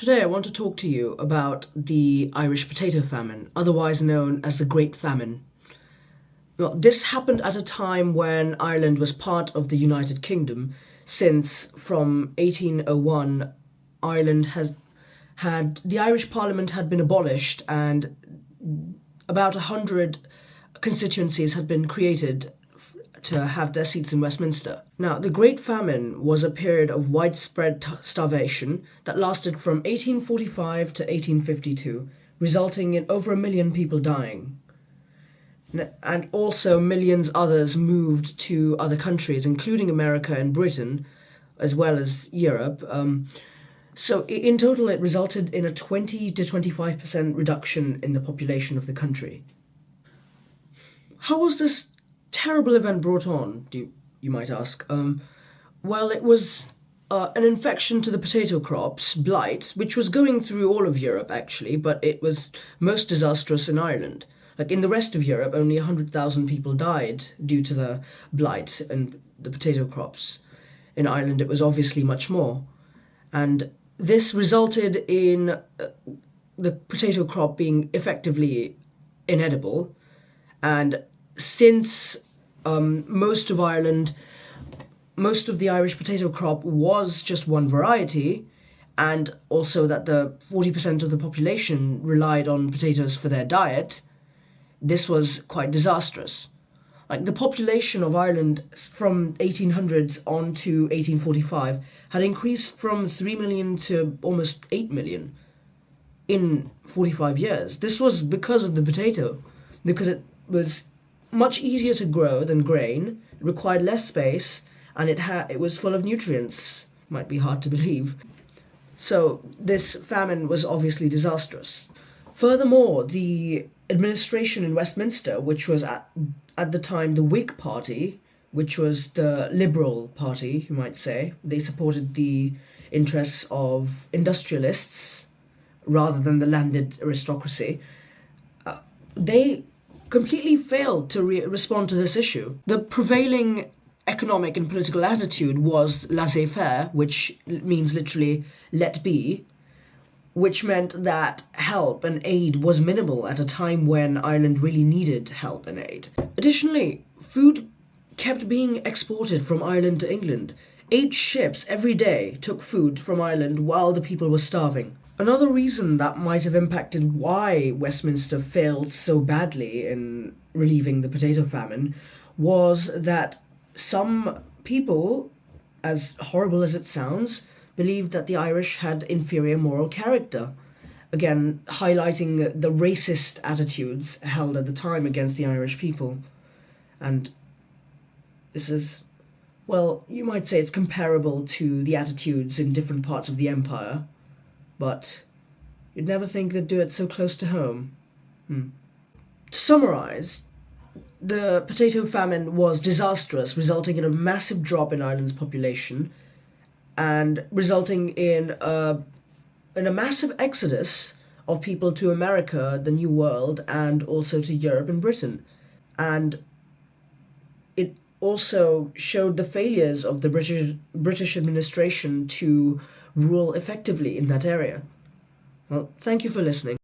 Today I want to talk to you about the Irish potato famine, otherwise known as the Great Famine. Well, this happened at a time when Ireland was part of the United Kingdom, since from 1801 Ireland has had the Irish Parliament had been abolished and about 100 constituencies had been created to have their seats in Westminster. Now, the Great Famine was a period of widespread starvation that lasted from 1845 to 1852, resulting in over 1 million people dying. And also millions others moved to other countries, including America and Britain, as well as Europe. So in total, it resulted in a 20 to 25% reduction in the population of the country. How was this terrible event brought on, you might ask? Well, it was an infection to the potato crops, blight, which was going through all of Europe actually, but it was most disastrous in Ireland. Like in the rest of Europe, only 100,000 people died due to the blight and the potato crops. In Ireland, it was obviously much more. And this resulted in the potato crop being effectively inedible. And since most of the Irish potato crop was just one variety, and also that the 40% of the population relied on potatoes for their diet, this was quite disastrous. Like the population of Ireland from 1800s on to 1845 had increased from 3 million to almost 8 million in 45 years. This was because of the potato, because it was much easier to grow than grain, it required less space, and it was full of nutrients. Might be hard to believe. So this famine was obviously disastrous. Furthermore, the administration in Westminster, which was at the time the Whig Party, which was the Liberal Party, you might say, they supported the interests of industrialists rather than the landed aristocracy. They completely failed to respond to this issue. The prevailing economic and political attitude was laissez-faire, which means literally let be, which meant that help and aid was minimal at a time when Ireland really needed help and aid. Additionally, food kept being exported from Ireland to England. 8 ships every day took food from Ireland while the people were starving. Another reason that might have impacted why Westminster failed so badly in relieving the potato famine was that some people, as horrible as it sounds, believed that the Irish had inferior moral character, again highlighting the racist attitudes held at the time against the Irish people. And this is, well, you might say it's comparable to the attitudes in different parts of the empire, but you'd never think they'd do it so close to home. To summarise, the potato famine was disastrous, resulting in a massive drop in Ireland's population and resulting in a massive exodus of people to America, the New World, and also to Europe and Britain. And it also showed the failures of the British administration to rule effectively in that area. Well, thank you for listening.